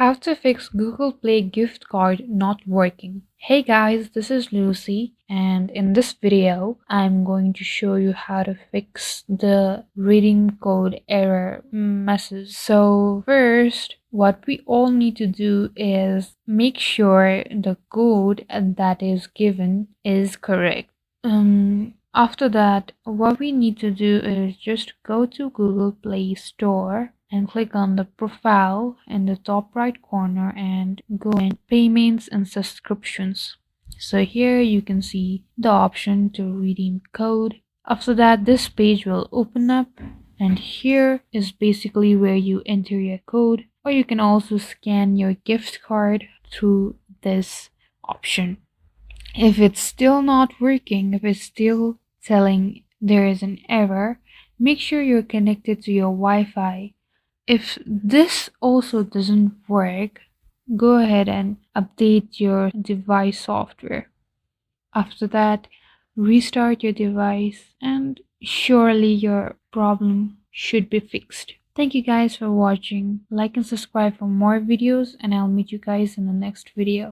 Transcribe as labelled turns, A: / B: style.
A: How to fix Google Play gift card not working. Hey guys, this is Lucy, and in this video I'm going to show you how to fix the reading code error message. So first, what we all need to do is make sure the code that is given is correct. After that, what we need to do is just go to Google Play Store and click on the profile in the top right corner and go in payments and subscriptions. So here you can see the option to redeem code. After that, this page will open up, and here is basically where you enter your code, or you can also scan your gift card through this option. If it's still not working, if it's still telling there is an error, make sure you're connected to your Wi-Fi. If this also doesn't work, go ahead and update your device software. After that, restart your device and surely your problem should be fixed. Thank you guys for watching. Like and subscribe for more videos, and I'll meet you guys in the next video.